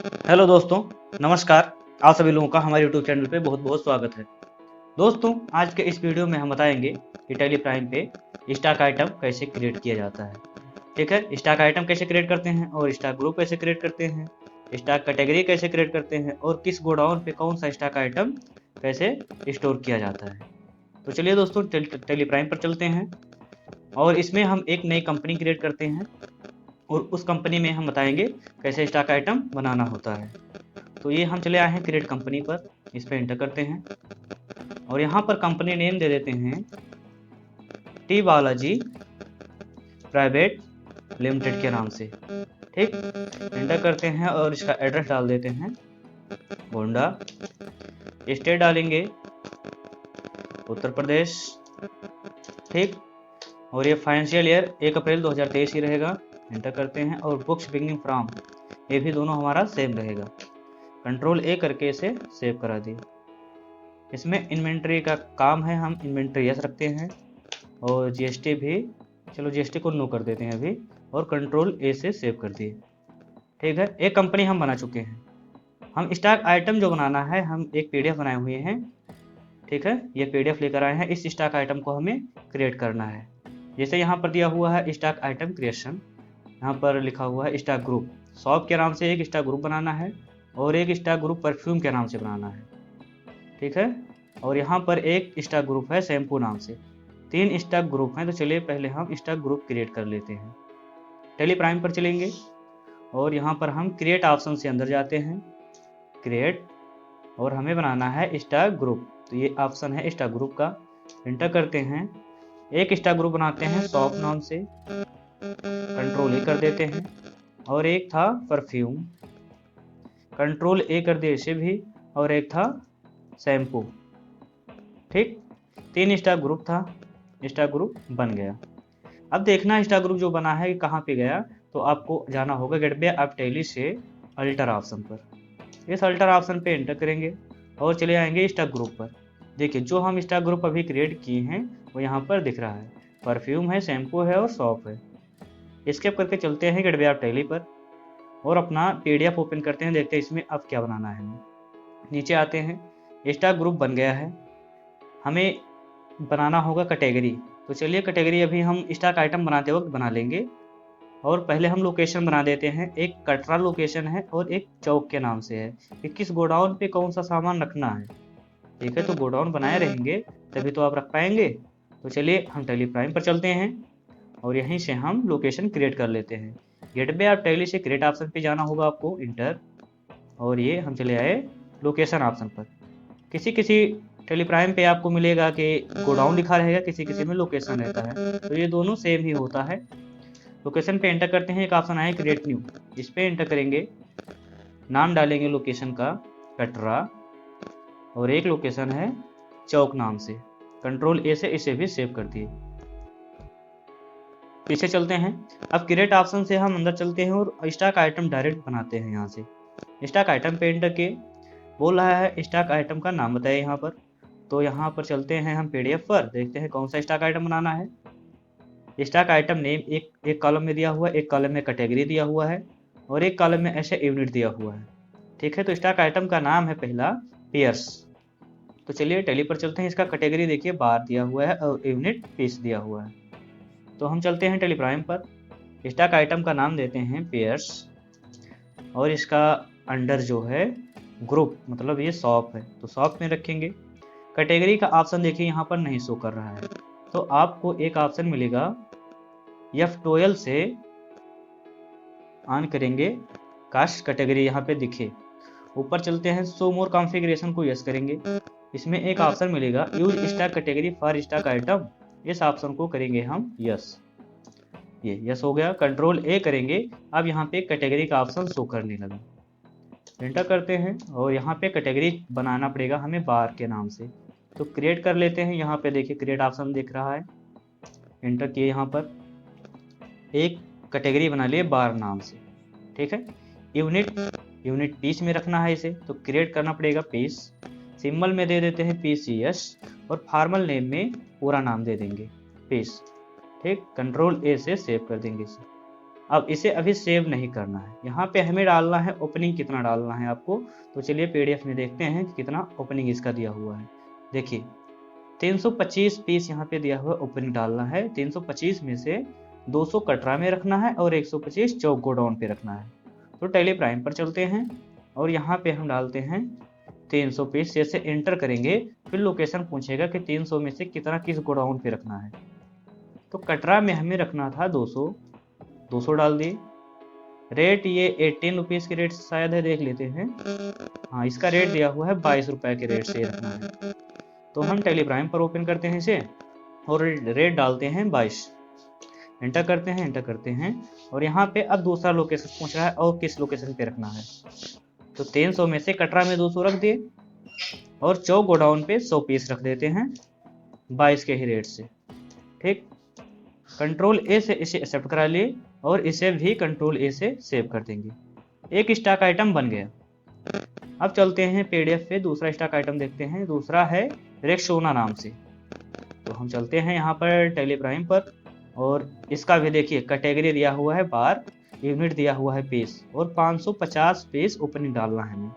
Hello दोस्तों, नमस्कार। आप सभी लोगों का हमारे यूट्यूब चैनल पे बहुत बहुत स्वागत है। दोस्तों, आज के इस वीडियो में हम बताएंगे कि टेली प्राइम पे स्टॉक आइटम कैसे क्रिएट किया जाता है। ठीक है, स्टॉक आइटम कैसे क्रिएट करते हैं और स्टॉक ग्रुप कैसे क्रिएट करते हैं, स्टॉक कैटेगरी कैसे क्रिएट करते हैं और किस गोडाउन पे कौन सा स्टॉक आइटम कैसे स्टोर किया जाता है। तो चलिए दोस्तों, टेली प्राइम पर चलते हैं और इसमें हम एक नई कंपनी क्रिएट करते हैं और उस कंपनी में हम बताएंगे कैसे स्टॉक आइटम बनाना होता है। तो ये हम चले आए हैं क्रिएट कंपनी पर, इस पर एंटर करते हैं और यहाँ पर कंपनी नेम दे देते हैं टी बालाजी प्राइवेट लिमिटेड के नाम से। ठीक, एंटर करते हैं और इसका एड्रेस डाल देते हैं गोंडा, स्टेट डालेंगे उत्तर प्रदेश। ठीक, और ये फाइनेंशियल ईयर 1 अप्रैल 2023 ही रहेगा। एंटर करते हैं और बुक्स बिगनिंग फ्रॉम, ये भी दोनों हमारा सेम रहेगा। कंट्रोल ए करके इसे सेव करा दिए। इसमें इन्वेंट्री का काम है, हम इन्वेंट्री यस रखते हैं और जीएसटी भी, चलो जीएसटी को नो कर देते हैं अभी और कंट्रोल ए से सेव कर दिए। ठीक है, एक कंपनी हम बना चुके हैं। हम स्टॉक आइटम जो बनाना है, हम एक पीडीएफ बनाए हुए हैं। ठीक है, ये पीडीएफ लेकर आए हैं। इस स्टॉक आइटम को हमें क्रिएट करना है। जैसे यहाँ पर दिया हुआ है स्टॉक आइटम क्रिएशन, यहाँ पर लिखा हुआ है स्टॉक ग्रुप। शॉप के नाम से एक स्टॉक ग्रुप बनाना है और एक स्टॉक ग्रुप परफ्यूम के नाम से बनाना है। ठीक है, और यहाँ पर एक स्टॉक ग्रुप है शैम्पू नाम से। 3 स्टॉक ग्रुप हैं। तो चलिए पहले हम स्टॉक ग्रुप क्रिएट कर लेते हैं। टेली प्राइम पर चलेंगे और यहाँ पर हम क्रिएट ऑप्शन से अंदर जाते हैं, क्रिएट, और हमें बनाना है स्टॉक ग्रुप। तो ये ऑप्शन है स्टॉक ग्रुप का। एंटर करते हैं, एक स्टॉक ग्रुप बनाते हैं शॉप नाम से, कंट्रोल ए कर देते हैं, और एक था परफ्यूम, कंट्रोल ए कर दिए इसे भी, और एक था शैम्पू। ठीक, 3 स्टॉक ग्रुप था, स्टॉक ग्रुप बन गया। अब देखना स्टॉक ग्रुप जो बना है कहाँ पे गया, तो आपको जाना होगा गेटवे ऑफ टेली से अल्टर ऑप्शन पर। इस अल्टर ऑप्शन पे एंटर करेंगे और चले आएंगे स्टॉक ग्रुप पर। देखिए जो हम स्टॉक ग्रुप अभी क्रिएट किए हैं वो यहाँ पर दिख रहा है, परफ्यूम है, शैम्पू है और सॉप है। स्केप करके चलते हैं गेटवे ऑफ टेली पर और अपना पीडीएफ ओपन करते हैं, देखते हैं इसमें अब क्या बनाना है हमें। नीचे आते हैं, स्टॉक ग्रुप बन गया है, हमें बनाना होगा कैटेगरी। तो चलिए कैटेगरी अभी हम स्टॉक आइटम बनाते वक्त बना लेंगे। और पहले हम लोकेशन बना देते हैं, एक कटरा लोकेशन है और एक चौक के नाम से है कि किस गोडाउन पे कौन सा सामान रखना है। ठीक है, तो गोडाउन बनाए रहेंगे तभी तो आप रख पाएंगे। तो चलिए हम टेली प्राइम पर चलते हैं और यहीं से हम लोकेशन क्रिएट कर लेते हैं। गेटवे आप टेली से क्रिएट ऑप्शन पे जाना होगा आपको, इंटर, और ये हम चले आए लोकेशन ऑप्शन पर। किसी किसी टेली प्राइम पे आपको मिलेगा कि गोडाउन लिखा रहेगा, किसी किसी में लोकेशन रहता है, तो ये दोनों सेम ही होता है। लोकेशन पे एंटर करते हैं, एक ऑप्शन आया क्रिएट न्यू, इस पे एंटर करेंगे, नाम डालेंगे लोकेशन का कटरा, और एक लोकेशन है चौक नाम से। कंट्रोल ए से इसे भी सेव कर दिए। पीछे चलते हैं, अब क्रिएट ऑप्शन से हम अंदर चलते हैं और स्टॉक आइटम डायरेक्ट बनाते हैं। यहाँ से स्टॉक आइटम पे एंटर के बोल रहा है स्टॉक आइटम का नाम बताए यहाँ पर। तो यहाँ पर चलते हैं हम पीडीएफ पर, देखते हैं कौन सा स्टॉक आइटम बनाना है। स्टॉक आइटम नेम एक कॉलम में दिया हुआ है, एक कॉलम में कैटेगरी दिया हुआ है और एक कॉलम में ऐसे यूनिट दिया हुआ है। ठीक है, तो स्टॉक आइटम का नाम है पहला पियर्स। तो चलिए टेली पर चलते हैं, इसका कैटेगरी देखिए बार दिया हुआ है और यूनिट पीस दिया हुआ है। तो हम चलते हैं टेली प्राइम पर, स्टॉक आइटम का नाम देते हैं पियर्स और इसका अंडर जो है ग्रुप, मतलब ये शॉप है तो शॉप में रखेंगे। कैटेगरी का ऑप्शन देखिए यहाँ पर नहीं शो कर रहा है, तो आपको एक ऑप्शन मिलेगा F12 से ऑन करेंगे, कास्ट कैटेगरी यहाँ पे दिखे। ऊपर चलते हैं, शो मोर कॉन्फ़िगरेशन को यस करेंगे। इसमें एक ऑप्शन मिलेगा use stock category for stock item, इस ऑप्शन को करेंगे हम यस। ये यस हो गया। कंट्रोल ए करेंगे, अब यहाँ पे कैटेगरी का ऑप्शन शो करने लगा। एंटर करते हैं और यहाँ पे कैटेगरी बनाना पड़ेगा हमें बार के नाम से, तो क्रिएट कर लेते हैं। यहाँ पे देखिए क्रिएट ऑप्शन दिख रहा है, एंटर किए, यहाँ पर एक कैटेगरी बना लिए बार नाम से। ठीक है, यूनिट पीस में रखना है इसे, तो क्रिएट करना पड़ेगा पीस। सिंबल में दे देते हैं PCS और फॉर्मल नेम में पूरा नाम दे देंगे पीस। ठीक, कंट्रोल ए से सेव कर देंगे इसे। अब इसे अभी सेव नहीं करना है, यहाँ पे हमें डालना है ओपनिंग कितना डालना है आपको। तो चलिए पीडीएफ में देखते हैं कितना ओपनिंग इसका दिया हुआ है। देखिए 325 पीस यहाँ पे दिया हुआ ओपनिंग डालना है। 325 में से 200 कटरा में रखना है और 125 चौक गोडाउन पे रखना है। तो टैली प्राइम पर चलते हैं और यहाँ पे हम डालते हैं 300 पीस। जैसे एंटर करेंगे फिर लोकेशन पूछेगा कि 300 में से कितना किस गोडाउन पे रखना है। तो कटरा में हमें रखना था 200 डाल दिए। रेट ये 18 रुपीज़ के रेट शायद है, देख लेते हैं। हाँ, इसका रेट दिया हुआ है 22 रुपये के रेट से रखना है। तो हम टैली प्राइम पर ओपन करते हैं इसे और रेट डालते हैं 22। एंटर करते हैं और यहाँ पे अब दूसरा लोकेशन पूछ रहा है और किस लोकेशन पे रखना है। तो 300 में से कटरा में 200 रख दिए और चौक गोडाउन पे 100 पीस रख देते हैं 22 के ही रेट से। ठीक, कंट्रोल ए से इसे एक्सेप्ट करा लिए और इसे भी कंट्रोल ए से सेव कर देंगे। एक स्टॉक आइटम बन गया। अब चलते हैं पीडीएफ पे, दूसरा स्टॉक आइटम देखते हैं। दूसरा है रेक्सोना नाम से। तो हम चलते हैं यहाँ पर टैली प्राइम पर और इसका भी देखिए कैटेगरी दिया हुआ है बार, यूनिट दिया हुआ है पीस और 550 पीस ओपनिंग डालना है हमें।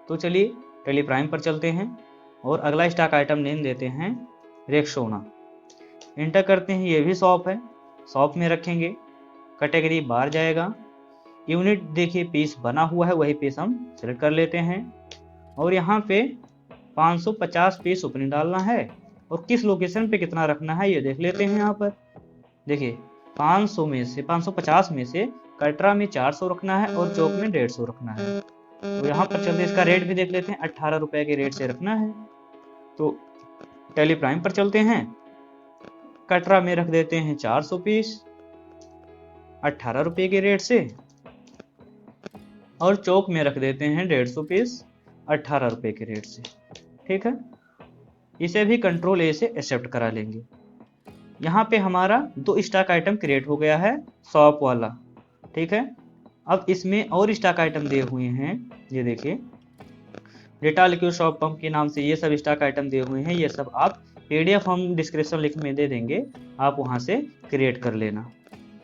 तो चलिए टैली प्राइम पर चलते हैं और अगला स्टॉक आइटम नेम देते हैं रेक्सोना। एंटर करते हैं, ये भी शॉप है, शॉप में रखेंगे। कैटेगरी बार जाएगा, यूनिट देखिए पीस बना हुआ है, वही पीस हम सेलेक्ट कर लेते हैं और यहाँ पे 550 पीस ओपनिंग डालना है और किस लोकेशन पे कितना रखना है ये देख लेते हैं। यहाँ पर देखिए 550 में से कटरा में 400 रखना है और चौक में 150 रखना है। तो यहाँ पर चलते इसका रेट भी देख लेते हैं, 18 रुपये के रेट से रखना है। तो टैली प्राइम पर चलते हैं, कटरा में रख देते हैं 400 पीस 18 रुपये के रेट से और चौक में रख देते हैं 150 पीस 18 रुपये के रेट से। ठीक है, इसे भी कंट्रोल ए से एक्सेप्ट करा लेंगे। यहाँ पे हमारा 2 स्टॉक आइटम क्रिएट हो गया है शॉप वाला। ठीक है, अब इसमें और स्टॉक आइटम दिए हुए हैं, ये देखिए डेटा लिक्विड शॉप पंप के नाम से ये सब स्टॉक आइटम दिए हुए हैं। ये सब आप पीडीएफ हम डिस्क्रिप्शन लिंक में दे देंगे, आप वहाँ से क्रिएट कर लेना।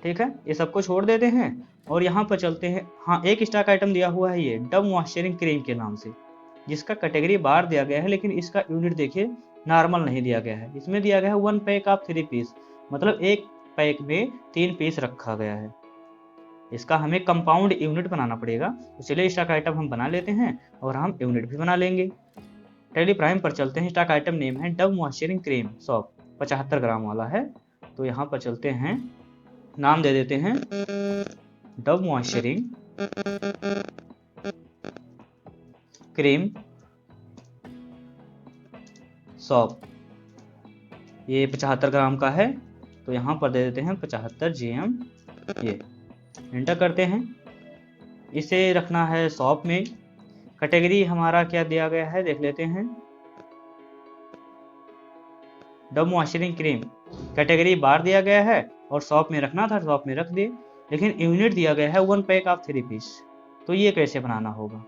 ठीक है, ये सबको छोड़ देते हैं और यहाँ पर चलते हैं। हाँ, एक स्टॉक आइटम दिया हुआ है ये डव मॉइस्चरिंग क्रीम के नाम से, जिसका कैटेगरी बार दिया गया है, लेकिन इसका यूनिट देखिए नॉर्मल नहीं दिया गया है। इसमें दिया गया है 1 पैक ऑफ 3 पीस, मतलब एक पैक में 3 पीस रखा गया है। इसका हमें कंपाउंड यूनिट बनाना पड़ेगा। तो चलिए स्टॉक आइटम हम बना लेते हैं और हम यूनिट भी बना लेंगे। टैली प्राइम पर चलते हैं, स्टॉक आइटम नेम है डव मॉइस्चरिंग क्रीम सॉप, 75 ग्राम वाला है। तो यहाँ पर चलते हैं, नाम दे देते हैं डव मॉइस्चरिंग क्रीम सॉप, ये 75 ग्राम का है। तो यहाँ पर दे देते हैं 75 GM। ये एंटर करते हैं, इसे रखना है शॉप में। कैटेगरी हमारा क्या दिया गया है देख लेते हैं, डव मॉइस्चरिंग क्रीम, कैटेगरी बार दिया गया है और शॉप में रखना था, शॉप में रख दिए। लेकिन यूनिट दिया गया है 1 पैक ऑफ 3 पीस। तो ये कैसे बनाना होगा,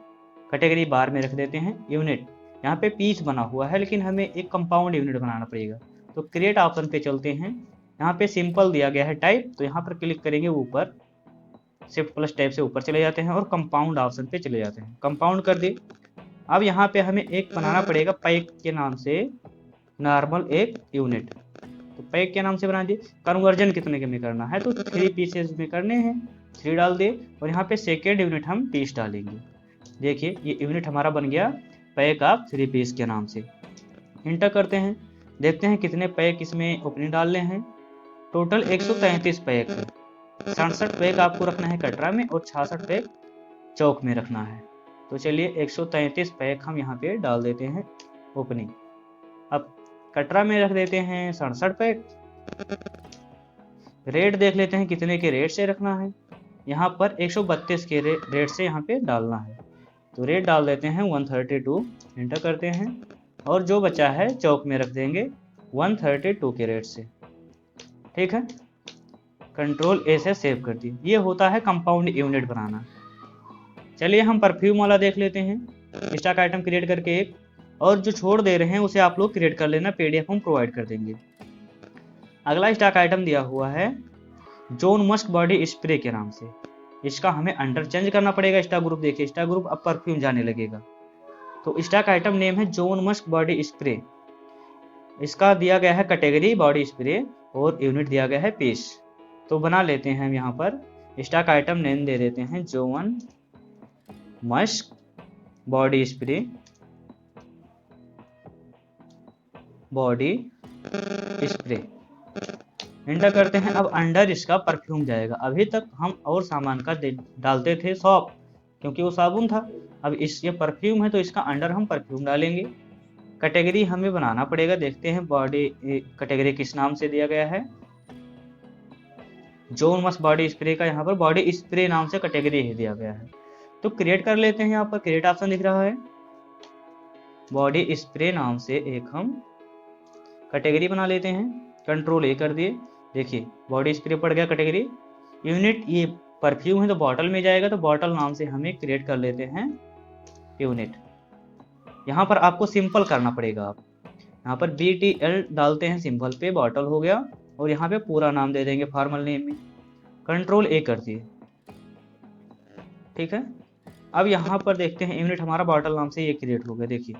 कैटेगरी बार में रख देते हैं यूनिट। यहाँ पे पीस बना हुआ है लेकिन हमें एक कंपाउंड यूनिट बनाना पड़ेगा। तो क्रिएट ऑप्शन पे चलते हैं, यहाँ पे सिंपल दिया गया है टाइप, तो यहाँ पर क्लिक करेंगे, ऊपर शिफ्ट प्लस टाइप से ऊपर चले जाते हैं और कंपाउंड ऑप्शन पे चले जाते हैं। कंपाउंड कर दिए। अब यहाँ पे हमें एक बनाना पड़ेगा पैक के नाम से नॉर्मल एक यूनिट। तो पैक के नाम से बना दिए। कन्वर्जन कितने के में करना है, तो 3 पीसेज में करने हैं, 3 डाल दिए और यहाँ पे सेकेंड यूनिट हम पीस डालेंगे। देखिए ये यूनिट हमारा बन गया पैक ऑफ 3 पीस के नाम से। इंटर करते हैं, देखते हैं कितने पैक इसमें ओपनिंग डालने हैं। टोटल 133 पैक है। 67 पैक आपको रखना है कटरा में और 66 पैक चौक में रखना है। तो चलिए 133 पैक हम यहाँ पे डाल देते हैं ओपनिंग। अब कटरा में रख देते हैं 67 पैक। रेट देख लेते हैं कितने के रेट से रखना है। यहाँ पर 132 के रेट से यहाँ पे डालना है। तो रेट डाल देते हैं 132। एंटर करते हैं और जो बचा है चौक में रख देंगे 132 के रेट से। ठीक है, कंट्रोल ए से सेव कर दी। ये होता है कंपाउंड यूनिट बनाना। चलिए हम परफ्यूम वाला देख लेते हैं, स्टॉक आइटम क्रिएट करके एक, और जो छोड़ दे रहे हैं उसे आप लोग क्रिएट कर लेना, पीडीएफ हम प्रोवाइड कर देंगे। अगला स्टॉक आइटम दिया हुआ है जॉन मस्क बॉडी स्प्रे के नाम से। इसका हमें अंडर चेंज करना पड़ेगा स्टॉक ग्रुप। देखिए स्टॉक ग्रुप अब परफ्यूम जाने लगेगा, तो स्टॉक आइटम नेम है जॉन मस्क बॉडी स्प्रे। इसका दिया गया है कैटेगरी बॉडी स्प्रे और यूनिट दिया गया है पीस। तो बना लेते हैं हम यहाँ पर स्टॉक आइटम नेम दे देते हैं John Musk body spray enter करते हैं। अब अंडर इसका परफ्यूम जाएगा। अभी तक हम और सामान का डालते थे सॉप, क्योंकि वो साबुन था। अब इस ये परफ्यूम है तो इसका अंडर हम परफ्यूम डालेंगे। कैटेगरी हमें बनाना पड़ेगा। देखते हैं बॉडी कैटेगरी किस नाम से दिया गया है। जॉन मस्क बॉडी स्प्रे का यहाँ पर बॉडी स्प्रे नाम से कैटेगरी ही दिया गया है। तो क्रिएट कर लेते हैं। यहाँ पर क्रिएट ऑप्शन दिख रहा है। बॉडी स्प्रे नाम से एक हम कैटेगरी बना लेते हैं। कंट्रोल ए कर दिए। देखिए बॉडी स्प्रे पड़ गया कैटेगरी। यूनिट ये परफ्यूम है तो बॉटल में जाएगा, तो बॉटल नाम से हमें क्रिएट कर लेते हैं यूनिट। यहाँ पर आपको सिंपल करना पड़ेगा। आप यहाँ पर BTL डालते हैं सिंपल पे, बॉटल हो गया। और यहाँ पे पूरा नाम दे देंगे फॉर्मल नेम में। कंट्रोल ए कर दिए। ठीक है। अब यहाँ पर देखते हैं यूनिट हमारा बॉटल नाम से ये क्रिएट हो गया। देखिए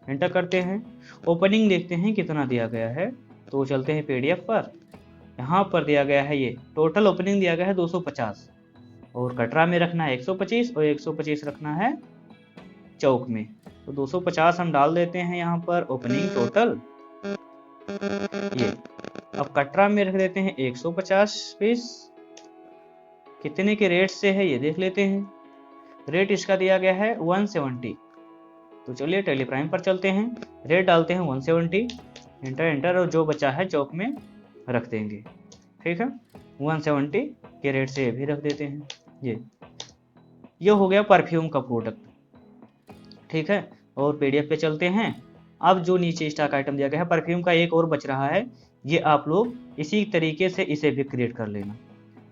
एंटर करते हैं। ओपनिंग देखते हैं कितना दिया गया है, तो चलते हैं PDF पर। यहाँ पर दिया गया है ये टोटल ओपनिंग दिया गया है 250 और कटरा में रखना है 125 और 125 रखना है चौक में। तो 250 हम डाल देते हैं यहाँ पर ओपनिंग टोटल ये। अब कटरा में रख देते हैं 150 पीस। कितने के रेट से है ये देख लेते हैं। रेट इसका दिया गया है 170। तो चलिए टैली प्राइम पर चलते हैं। रेट डालते हैं 170। एंटर और जो बचा है चौक में रख देंगे। ठीक है। 170 के रेट से ये भी रख देते हैं। ये हो गया परफ्यूम का प्रोडक्ट। ठीक है। और PDF पे चलते हैं। अब जो नीचे स्टॉक आइटम दिया गया है परफ्यूम का एक और बच रहा है, ये आप लोग इसी तरीके से इसे भी क्रिएट कर लेना।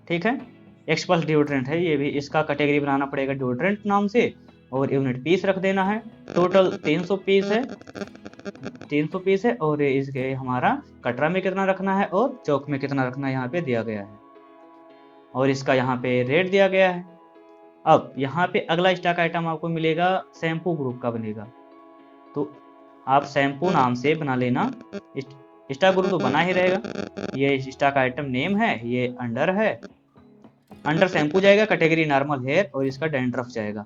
ठीक है। एक्सपल्स डिओड्रेंट है ये भी, इसका कैटेगरी बनाना पड़ेगा डिओड्रेंट नाम से और यूनिट पीस रख देना है। टोटल 300 पीस है और इसके हमारा कटरा में कितना रखना है और चौक में कितना रखना है यहाँ पे दिया गया है और इसका यहाँ पे रेट दिया गया है। अब यहाँ पे अगला स्टॉक आइटम आपको मिलेगा शैम्पू ग्रुप का बनेगा, तो आप शैम्पू नाम से बना लेना। स्टॉक ग्रुप तो बना ही रहेगा। ये स्टॉक आइटम नेम है, ये अंडर है। अंडर शैम्पू जाएगा, कैटेगरी नॉर्मल हेयर और इसका डैंड्रफ जाएगा।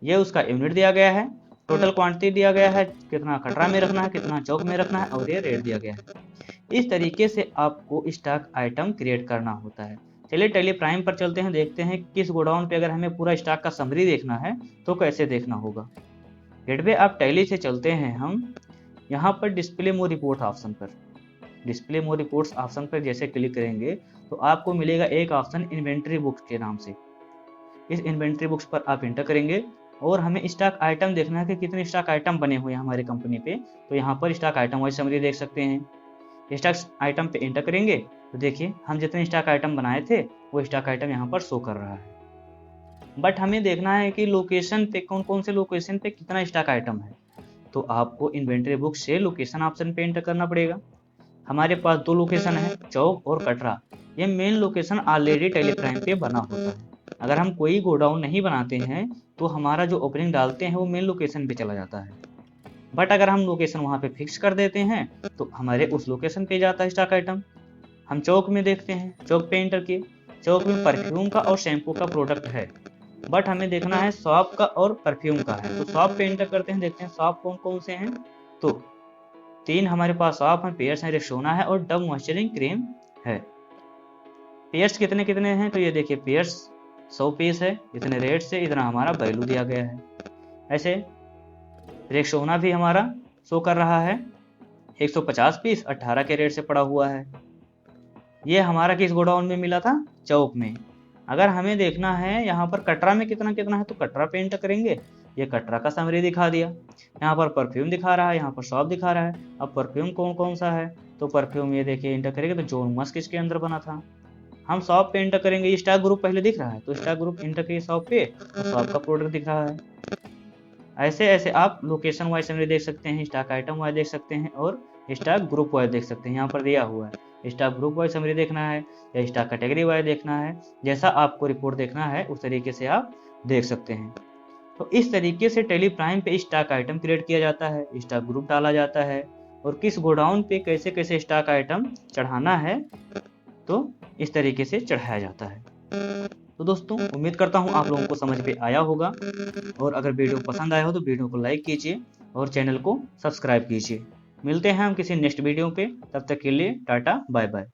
ये उसका यूनिट दिया गया है, टोटल क्वांटिटी दिया गया है, कितना कटरा में रखना है कितना चौक में रखना है और ये रेट दिया गया है। इस तरीके से आपको स्टॉक आइटम क्रिएट करना होता है। चलिए टैली प्राइम पर चलते हैं, देखते हैं किस गोडाउन पे अगर हमें पूरा स्टॉक का समरी देखना है तो कैसे देखना होगा। गेटवे आप टैली से चलते हैं हम यहाँ पर डिस्प्ले मोर रिपोर्ट ऑप्शन पर। डिस्प्ले मोर रिपोर्ट्स ऑप्शन पर जैसे क्लिक करेंगे तो आपको मिलेगा एक ऑप्शन इन्वेंट्री बुक्स के नाम से। इस इन्वेंट्री बुक्स पर आप एंटर करेंगे और हमें स्टॉक आइटम देखना है कि कितने स्टॉक आइटम बने हुए हैं हमारी कंपनी पे। तो यहाँ पर स्टॉक आइटम वाइज समरी देख सकते हैं। स्टॉक आइटम पे एंटर करेंगे तो देखिए हम जितने स्टॉक आइटम बनाए थे वो स्टॉक आइटम यहाँ पर शो कर रहा है। बट हमें देखना है कि लोकेशन पे कौन कौन से लोकेशन पे कितना स्टॉक आइटम है, तो आपको इन्वेंट्री बुक से लोकेशन ऑप्शन पे एंटर करना पड़ेगा। हमारे पास 2 लोकेशन है, चौक और कटरा। ये main location already tally prime पे बना होता है। अगर हम कोई गोडाउन नहीं बनाते हैं तो हमारा जो ओपनिंग डालते हैं वो मेन लोकेशन पे चला जाता है। बट अगर हम लोकेशन वहाँ पे फिक्स कर देते हैं तो हमारे उस लोकेशन पे जाता है स्टॉक आइटम। हम चौक में देखते हैं, चौक पे एंटर किए। चौक में परफ्यूम का और शैम्पू का प्रोडक्ट है, बट हमें देखना है सॉप का और परफ्यूम का है। तो सॉप पे एंटर करते हैं, देखते हैं सॉप कौन कौन से हैं। तो 3 हमारे पास सॉप हैं, पेयर्स है, रेक्सोना है और डव मॉइस्चरिंग क्रीम है। पेयर्स कितने कितने हैं तो ये देखिए पेयर्स 100 पीस है, इतने रेट से इतना हमारा वैल्यू दिया गया है। ऐसे रेक्सोना भी हमारा शो कर रहा है 150 पीस 18 के रेट से पड़ा हुआ है। ये हमारा किस गोडाउन में मिला था, चौक में। अगर हमें देखना है यहाँ पर कटरा में कितना कितना है तो कटरा पे एंटर करेंगे। ये कटरा का समरी दिखा दिया। यहाँ पर परफ्यूम दिखा रहा है, यहाँ पर शॉप दिखा रहा है। अब परफ्यूम कौन कौन सा है तो परफ्यूम ये देखिए एंटर करेंगे तो जॉन मस्क इसके अंदर बना था। हम शॉप पे एंटर करेंगे, स्टॉक ग्रुप पहले दिख रहा है तो स्टॉक ग्रुप एंटर करिए शॉप पे तो शॉप का प्रोडक्ट दिख रहा है। ऐसे ऐसे आप लोकेशन वाइज समरी देख सकते हैं, स्टॉक आइटम वाइज देख सकते हैं और स्टॉक ग्रुप वाइज देख सकते हैं। यहाँ पर दिया हुआ है स्टॉक ग्रुप वाइज समरी देखना है या स्टॉक कैटेगरी वाइज देखना है, जैसा आपको रिपोर्ट देखना है उस तरीके से आप देख सकते हैं। तो इस तरीके से टैली प्राइम पे स्टॉक आइटम क्रिएट किया जाता है, स्टॉक ग्रुप डाला जाता है और किस गोडाउन पे कैसे कैसे स्टॉक आइटम चढ़ाना है तो इस तरीके से चढ़ाया जाता है। तो दोस्तों उम्मीद करता हूँ आप लोगों को समझ पे आया होगा, और अगर वीडियो पसंद आया हो तो वीडियो को लाइक कीजिए और चैनल को सब्सक्राइब कीजिए। मिलते हैं हम किसी नेक्स्ट वीडियो पे, तब तक के लिए टाटा बाय बाय।